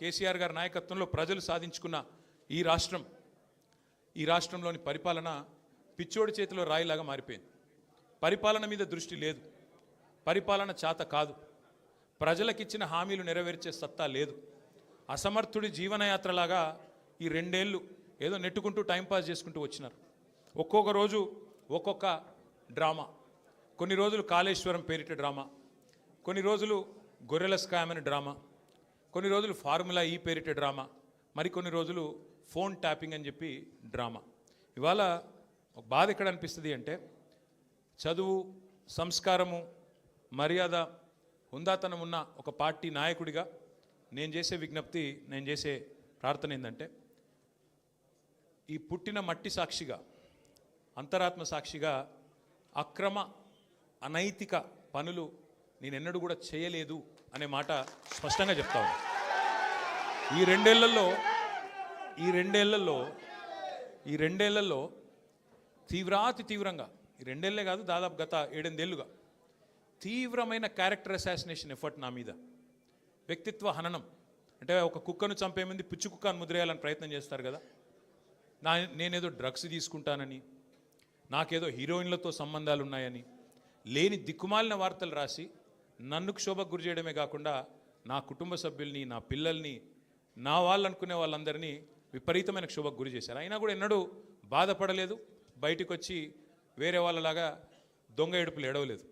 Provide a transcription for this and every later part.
కేసీఆర్ గారి నాయకత్వంలో ప్రజలు సాధించుకున్న ఈ రాష్ట్రంలోని పరిపాలన పిచ్చోడి చేతిలో రాయిలాగా మారిపోయింది. పరిపాలన మీద దృష్టి లేదు, పరిపాలన చేత కాదు, ప్రజలకిచ్చిన హామీలు నెరవేర్చే సత్తా లేదు. అసమర్థుడి జీవనయాత్రలాగా ఈ 2 ఏళ్ళు ఏదో నెట్టుకుంటూ టైంపాస్ చేసుకుంటూ వచ్చినారు. ఒక్కొక్క రోజు ఒక్కొక్క డ్రామా. కొన్ని రోజులు కాళేశ్వరం పేరిట డ్రామా, కొన్ని రోజులు గొర్రెల స్కామ్ అని డ్రామా, కొన్ని రోజులు ఫార్ములా ఈ పేరిట డ్రామా, మరికొన్ని రోజులు ఫోన్ ట్యాపింగ్ అని చెప్పి డ్రామా. ఇవాళ ఒక బాధ ఎక్కడ అనిపిస్తుంది అంటే, చదువు, సంస్కారము, మర్యాద, హుందాతనం ఉన్న ఒక పార్టీ నాయకుడిగా నేను చేసే విజ్ఞప్తి, నేను చేసే ప్రార్థన ఏంటంటే, ఈ పుట్టిన మట్టి సాక్షిగా, అంతరాత్మ సాక్షిగా అక్రమ అనైతిక పనులు నేనెన్నడూ కూడా చేయలేదు అనే మాట స్పష్టంగా చెప్తా ఉన్నాను. ఈ రెండేళ్లలో తీవ్రంగా, ఈ 2 ఏళ్లే కాదు, దాదాపు గత 7-8 ఏళ్ళుగా తీవ్రమైన క్యారెక్టర్ అసాసినేషన్ ఎఫర్ట్ నా మీద, వ్యక్తిత్వ హననం. అంటే ఒక కుక్కను చంపే ముందు పిచ్చి కుక్కను ముద్రేయాలని ప్రయత్నం చేస్తారు కదా, నేనేదో డ్రగ్స్ తీసుకుంటానని, నాకేదో హీరోయిన్లతో సంబంధాలు ఉన్నాయని, లేని దిక్కుమాలిన వార్తలు రాసి నన్ను క్షోభకు గురి చేయడమే కాకుండా నా కుటుంబ సభ్యుల్ని, నా పిల్లల్ని, నా వాళ్ళు అనుకునే వాళ్ళందరినీ విపరీతమైన క్షోభకు గురి చేశారు. అయినా కూడా ఎన్నడూ బాధపడలేదు, బయటకు వచ్చి వేరే వాళ్ళలాగా దొంగ ఏడుపులు ఏడవలేదు.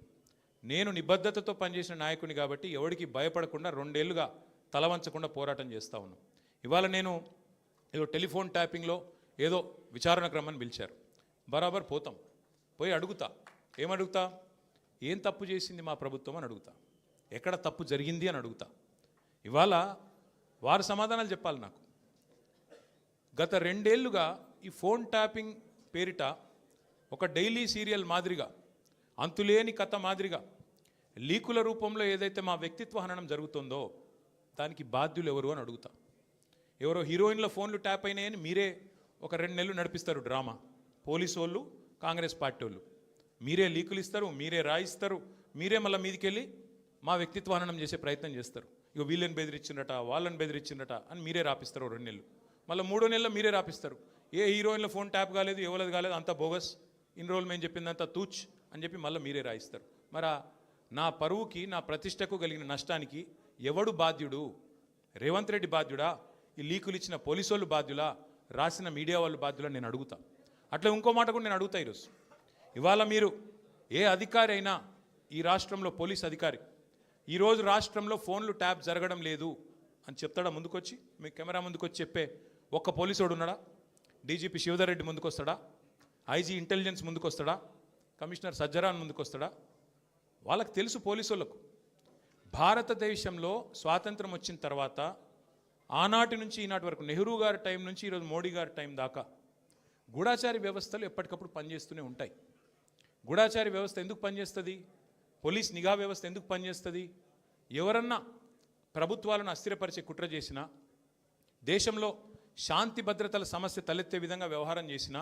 నేను నిబద్ధతతో పనిచేసిన నాయకుని కాబట్టి ఎవరికి భయపడకుండా 2 ఏళ్ళుగా తలవంచకుండా పోరాటం చేస్తూ ఉన్నాను. ఇవాళ నేను ఏదో టెలిఫోన్ ట్యాపింగ్లో ఏదో విచారణ క్రమాన్ని పిలిచారు, బరాబర్ పోతాం, పోయి అడుగుతా. ఏమడుగుతా? ఏం తప్పు చేసింది మా ప్రభుత్వం అని అడుగుతా, ఎక్కడ తప్పు జరిగింది అని అడుగుతా. ఇవాళ వారు సమాధానాలు చెప్పాలి నాకు. గత 2 ఏళ్ళుగా ఈ ఫోన్ ట్యాపింగ్ పేరిట ఒక డైలీ సీరియల్ మాదిరిగా, అంతులేని కథ మాదిరిగా లీకుల రూపంలో ఏదైతే మా వ్యక్తిత్వ హననం జరుగుతుందో దానికి బాధ్యులు ఎవరు అని అడుగుతా. ఎవరో హీరోయిన్ల ఫోన్లు ట్యాప్ అయినాయని మీరే ఒక 2 నెలలు నడిపిస్తారు డ్రామా. పోలీసు వాళ్ళు, కాంగ్రెస్ పార్టీ వాళ్ళు మీరే లీకులు ఇస్తారు, మీరే రాయిస్తారు, మీరే మళ్ళీ మీదికెళ్ళి మా వ్యక్తిత్వ హననం చేసే ప్రయత్నం చేస్తారు. ఇక వీళ్ళని బెదిరించిందట, వాళ్ళని బెదిరించిందట అని మీరే రాపిస్తారు 2 నెలలు. మళ్ళీ 3వ నెలలో మీరే రాపిస్తారు. ఏ హీరోయిన్ల ఫోన్ ట్యాప్ కాలేదు, ఎవరిది కాలేదు, అంతా బోగస్, ఇన్ని రోజులు మేము చెప్పిందంతా తూచ్ అని చెప్పి మళ్ళీ మీరే రాయిస్తారు. మరి నా పరువుకి, నా ప్రతిష్టకు కలిగిన నష్టానికి ఎవడు బాధ్యుడు? రేవంత్ రెడ్డి బాధ్యుడా? ఈ లీకులు ఇచ్చిన పోలీసు వాళ్ళు బాధ్యులా? రాసిన మీడియా వాళ్ళు బాధ్యులా? నేను అడుగుతా. అట్లా ఇంకో మాట కూడా నేను అడుగుతా. ఇవాళ మీరు ఏ అధికారి అయినా, ఈ రాష్ట్రంలో పోలీస్ అధికారి ఈరోజు రాష్ట్రంలో ఫోన్లు ట్యాప్ జరగడం లేదు అని చెప్తాడా? ముందుకొచ్చి మీ కెమెరా ముందుకొచ్చి చెప్పే ఒక్క పోలీసోడు ఉన్నాడా? డీజీపీ శివధర్ రెడ్డి ముందుకు వస్తాడా? ఐజీ ఇంటెలిజెన్స్ ముందుకు వస్తాడా? కమిషనర్ సజ్జరాన్ ముందుకు వస్తాడా? వాళ్ళకి తెలుసు, పోలీసు వాళ్ళకు, భారతదేశంలో స్వాతంత్రం వచ్చిన తర్వాత ఆనాటి నుంచి ఈనాటి వరకు, నెహ్రూ గారి టైం నుంచి ఈరోజు మోడీ గారి టైం దాకా గూఢాచారి వ్యవస్థలు ఎప్పటికప్పుడు పనిచేస్తూనే ఉంటాయి. గూఢాచారి వ్యవస్థ ఎందుకు పనిచేస్తుంది? పోలీస్ నిఘా వ్యవస్థ ఎందుకు పనిచేస్తుంది? ఎవరన్నా ప్రభుత్వాలను అస్థిరపరిచే కుట్ర చేసినా, దేశంలో శాంతి భద్రతల సమస్య తలెత్తే విధంగా వ్యవహారం చేసినా,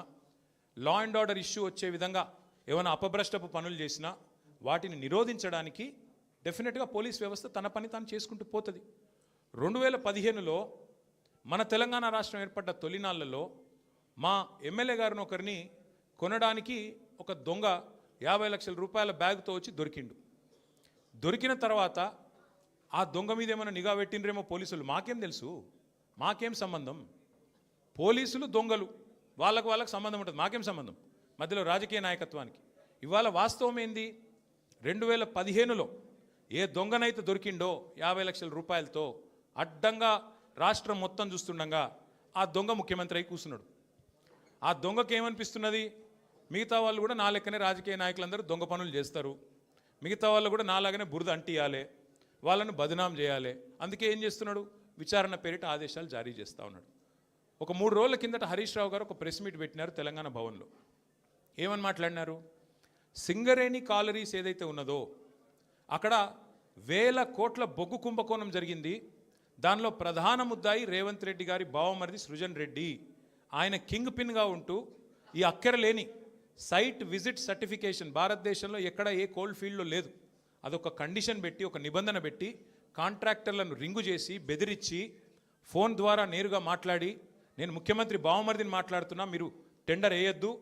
లా అండ్ ఆర్డర్ ఇష్యూ వచ్చే విధంగా ఏమైనా అపభ్రష్టపు పనులు చేసినా వాటిని నిరోధించడానికి డెఫినెట్గా పోలీస్ వ్యవస్థ తన పని తాను చేసుకుంటూ పోతుంది. 2015లో మన తెలంగాణ రాష్ట్రం ఏర్పడ్డ తొలినాళ్లలో మా ఎమ్మెల్యే గారిని ఒకరిని కొనడానికి ఒక దొంగ 50 లక్షల రూపాయల బ్యాగ్తో వచ్చి దొరికిండు. దొరికిన తర్వాత ఆ దొంగ మీద ఏమైనా నిఘా పెట్టినరేమో పోలీసులు, మాకేం తెలుసు, మాకేం సంబంధం? పోలీసులు దొంగలు, వాళ్ళకు సంబంధం ఉంటుంది, మాకేం సంబంధం మధ్యలో రాజకీయ నాయకత్వానికి? ఇవాళ వాస్తవం ఏంది? 2015లో ఏ దొంగనైతే దొరికిండో 50 లక్షల రూపాయలతో అడ్డంగా రాష్ట్రం మొత్తం చూస్తుండగా ఆ దొంగ ముఖ్యమంత్రి అయి కూర్చున్నాడు. ఆ దొంగకి ఏమనిపిస్తున్నది? మిగతా వాళ్ళు కూడా నా లెక్కనే రాజకీయ నాయకులందరూ దొంగ పనులు చేస్తారు, మిగతా వాళ్ళు కూడా నాలాగనే బురద అంటియాలి, వాళ్ళను బదనాం చేయాలి. అందుకే ఏం చేస్తున్నాడు? విచారణ పేరిట ఆదేశాలు జారీ చేస్తూ ఉన్నాడు. ఒక 3 రోజుల కిందట హరీష్ రావు గారు ఒక ప్రెస్ మీట్ పెట్టినారు తెలంగాణ భవన్లో. ఏమని మాట్లాడినారు? సింగరేణి కాలరీస్ ఏదైతే ఉన్నదో అక్కడ 1000 కోట్ల బొగ్గు కుంభకోణం జరిగింది. దానిలో ప్రధాన ముద్దాయి రేవంత్ రెడ్డి గారి బావమరిది సృజన్ రెడ్డి. ఆయన కింగ్ పిన్గా ఉంటూ ఈ అక్కరలేని సైట్ విజిట్ సర్టిఫికేషన్ భారతదేశంలో ఎక్కడ ఏ కోల్ ఫీల్డ్లో లేదు, అదొక కండిషన్ పెట్టి, ఒక నిబంధన పెట్టి కాంట్రాక్టర్లను రింగు చేసి బెదిరించి ఫోన్ ద్వారా నేరుగా మాట్లాడి నేను ముఖ్యమంత్రి బావమరిదిని మాట్లాడుతున్నా, మీరు టెండర్ వేయొద్దు,